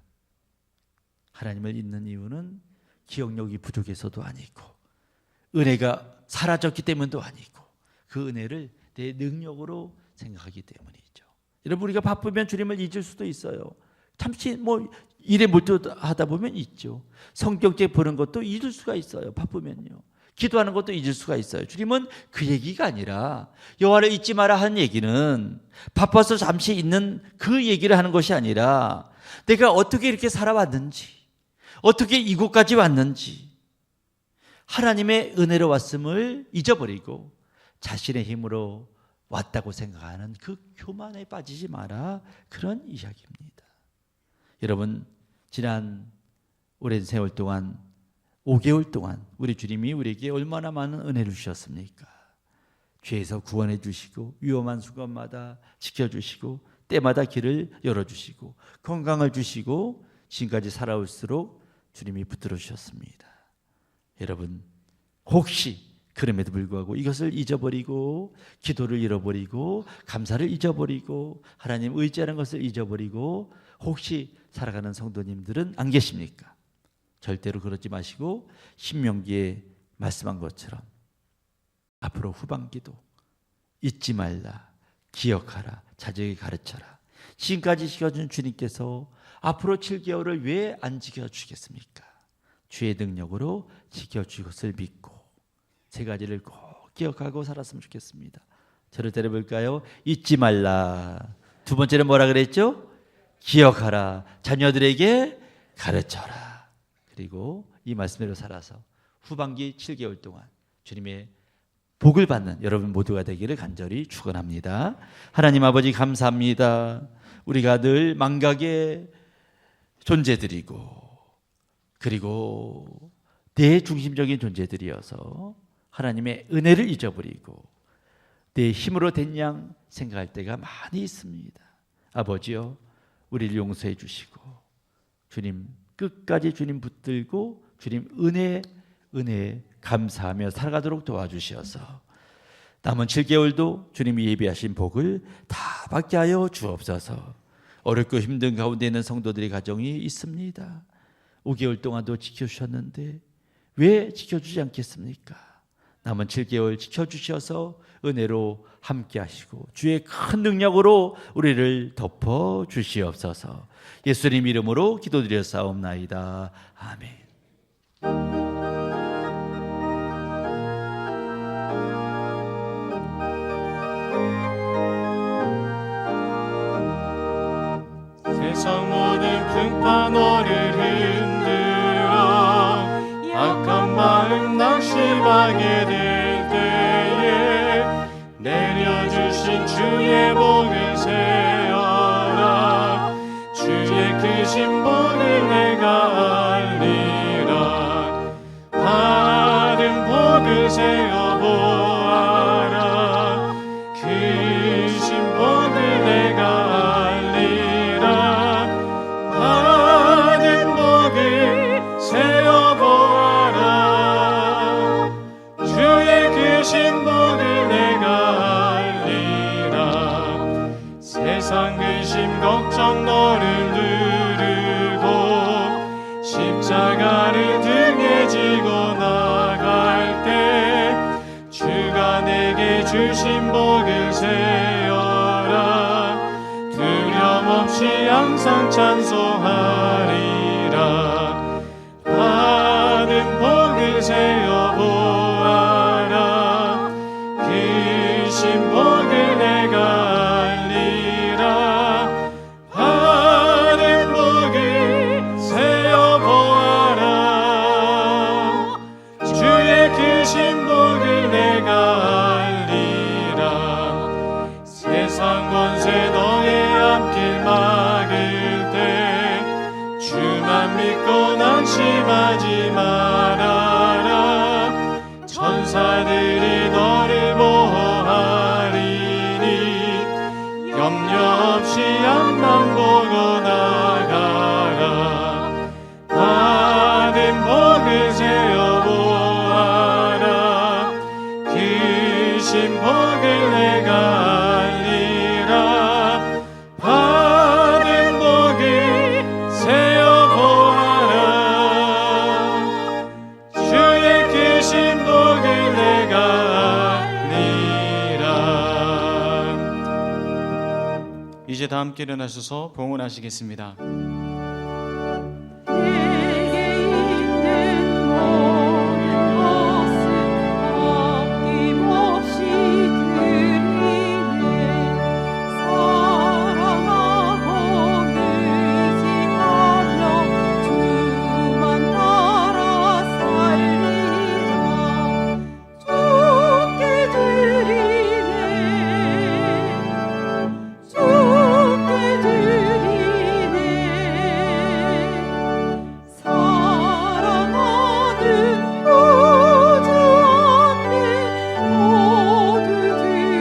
하나님을 잊는 이유는 기억력이 부족해서도 아니고 은혜가 사라졌기 때문도 아니고 그 은혜를 내 능력으로 생각하기 때문이죠. 여러분, 우리가 바쁘면 주님을 잊을 수도 있어요. 잠시 일에 몰두하다 보면 있죠. 성경책 보는 것도 잊을 수가 있어요. 바쁘면요. 기도하는 것도 잊을 수가 있어요. 주님은 그 얘기가 아니라, 여호와를 잊지 마라 하는 얘기는 바빠서 잠시 있는 그 얘기를 하는 것이 아니라 내가 어떻게 이렇게 살아왔는지, 어떻게 이곳까지 왔는지, 하나님의 은혜로 왔음을 잊어버리고 자신의 힘으로 왔다고 생각하는 그 교만에 빠지지 마라, 그런 이야기입니다. 여러분, 지난 오랜 세월 동안 5개월 동안 우리 주님이 우리에게 얼마나 많은 은혜를 주셨습니까? 죄에서 구원해 주시고 위험한 순간마다 지켜주시고 때마다 길을 열어주시고 건강을 주시고 지금까지 살아올수록 주님이 붙들어 주셨습니다. 여러분, 혹시 그럼에도 불구하고 이것을 잊어버리고 기도를 잃어버리고 감사를 잊어버리고 하나님 의지하는 것을 잊어버리고 혹시 살아가는 성도님들은 안 계십니까? 절대로 그러지 마시고 신명기에 말씀한 것처럼 앞으로 후반기도 잊지 말라, 기억하라. 자녀에게 가르쳐라. 지금까지 지켜준 주님께서 앞으로 7개월을 왜 안 지켜주겠습니까? 주의 능력으로 지켜줄 것을 믿고 세 가지를 꼭 기억하고 살았으면 좋겠습니다. 저를 때려볼까요? 잊지 말라. 두 번째는 뭐라 그랬죠? 기억하라. 자녀들에게 가르쳐라. 그리고 이 말씀대로 살아서 후반기 7개월 동안 주님의 복을 받는 여러분 모두가 되기를 간절히 축원합니다. 하나님 아버지 감사합니다. 우리가 늘 망각의 존재들이고 그리고 내 중심적인 존재들이어서 하나님의 은혜를 잊어버리고 내 힘으로 된 양 생각할 때가 많이 있습니다. 아버지요, 우리를 용서해 주시고 주님 끝까지 주님 붙들고 주님 은혜 감사하며 살아가도록 도와주시어서 남은 7개월도 주님이 예비하신 복을 다 받게 하여 주옵소서. 어렵고 힘든 가운데 있는 성도들의 가정이 있습니다. 5개월 동안도 지켜주셨는데 왜 지켜주지 않겠습니까? 남은 7개월 지켜주셔서 은혜로 함께 하시고 주의 큰 능력으로 우리를 덮어 주시옵소서. 예수님 이름으로 기도드렸사옵나이다. 아멘. 세상 모든 풍파 너를 흔들어 악한 마음 낙심하게 될 때에 내려주신 주의 복을 세어라. 주의 크신 복을 내가 알리라. 받은 복을 세어 보아라. 크신 복을 내가 알리라. 받은 복을 세어 보아라. 주의 크신 복을 내가 알리라. 세상 근심 걱정 너를 누르고 십자가를 등에 지고 나갈 때 주가 내게 주신 복을 세어라. 두려움 없이 항상 찬송하리라. 받은 복을 세어 보아라. 크신 복을 내가 알리라. 받은 복을 세어 보아라. 주의 크신 복을 내가 알리라. 세상 권세 너의 앞길 막을 때 주만 믿고 낙심하지 말아라. 천사들이 너를 보호하리니 염려 없이 앞만 보고 나가라. 받은 복을 세어 보아라. 크신 복을 내가 알리라. 받은 복을 세어 보아라. 주의 크신 복을 내가 알리라. 이제 다 함께 일어나셔서 봉헌하시겠습니다. 내게 있는 모든 것을 아낌없이 드리네. 사랑하고 의지하며 주만 따라 살리라. 주께 드리네. 주께 드리네. 사랑하는 구주 앞에 모두 드리네.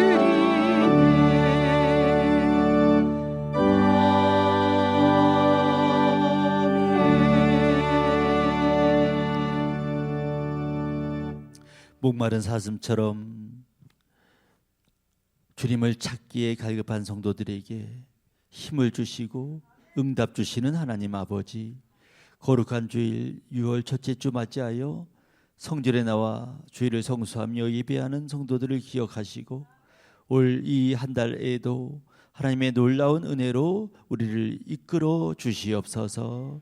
아멘. 목마른 사슴처럼 주님을 찾기에 갈급한 성도들에게 힘을 주시고 응답 주시는 하나님 아버지, 거룩한 주일 6월 첫째 주 맞이하여 성전에 나와 주일을 성수하며 예배하는 성도들을 기억하시고 올 이 한 달에도 하나님의 놀라운 은혜로 우리를 이끌어 주시옵소서.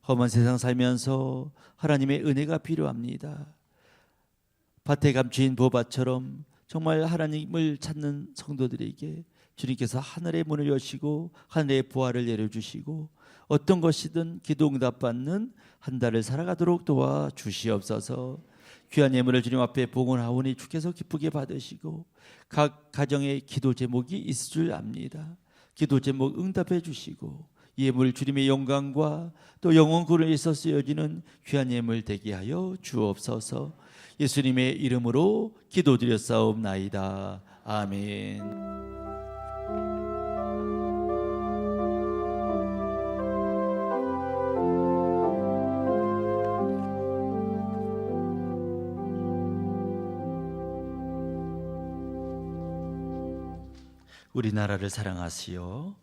험한 세상 살면서 하나님의 은혜가 필요합니다. 밭에 감추인 보밭처럼 정말 하나님을 찾는 성도들에게 주님께서 하늘의 문을 여시고 하늘의 보화를 내려주시고 어떤 것이든 기도 응답받는 한 달을 살아가도록 도와주시옵소서. 귀한 예물을 주님 앞에 봉헌하오니 주께서 기쁘게 받으시고 각 가정의 기도 제목이 있을 줄 압니다. 기도 제목 응답해 주시고 예물 주님의 영광과 또 영원군을 위해서 쓰여지는 귀한 예물 되게 하여 주옵소서. 예수님의 이름으로 기도드렸사옵나이다. 아멘. 우리나라를 사랑하시어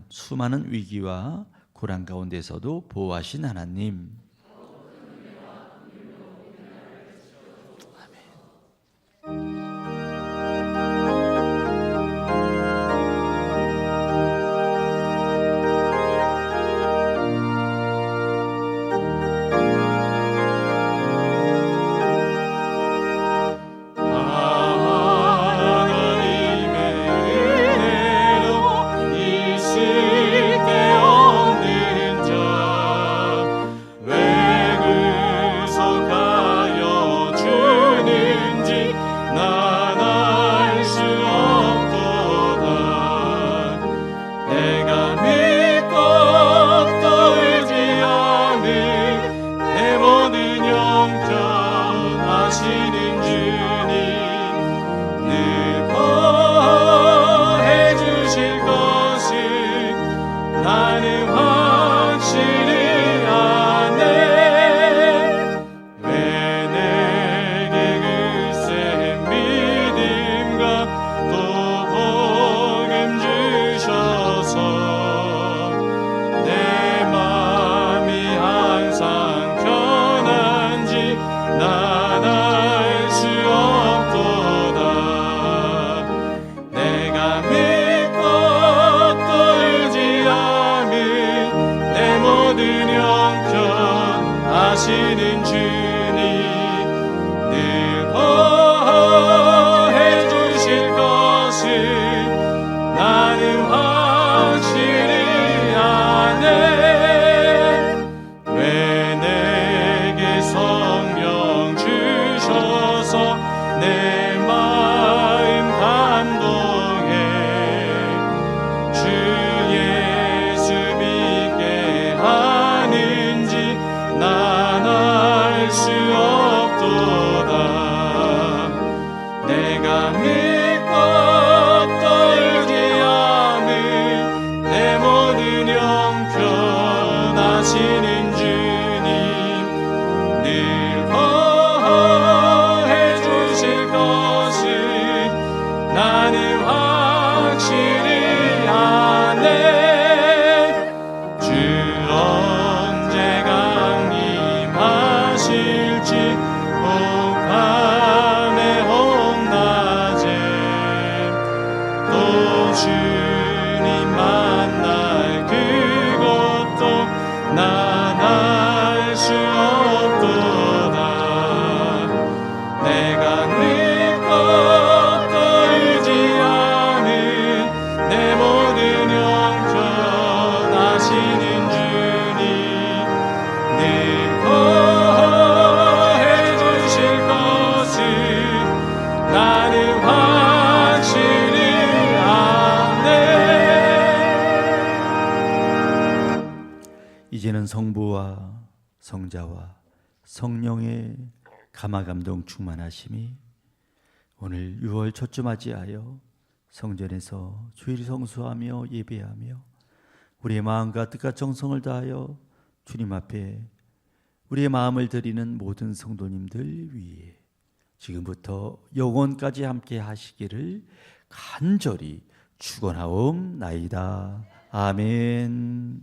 수많은 위기와 고난 가운데서도 보호하신 하나님, 하시는 주님 늘 보호해 주실 것을 나는 확실히 아네. 왜 내게 성령 주셔서 내 마음 감동해 주 예수 믿게 하는지 난 알 수 없도다. 내가 믿고 떨지 않은 내 모든 형편 하시는 주님 늘 보호해 주실 것을 나는 확실히 아네. 주 언제 강림하실지 밤에 홍낮에 또 주님 만날 그것도 난 알 수 없도다. 내가 믿고 떨지 않은 내 모든 형편 하시는 주님 늘 보호해 주실 것을 나는 확실히 아네. 이제는 성부와 성자와 성령의 감화감동 충만하심이 오늘 6월 첫주 맞이하여 성전에서 주일 성수하며 예배하며 우리의 마음과 뜻과 정성을 다하여 주님 앞에 우리의 마음을 드리는 모든 성도님들 위해 지금부터 영원까지 함께 하시기를 간절히 축원하옵나이다. 아멘.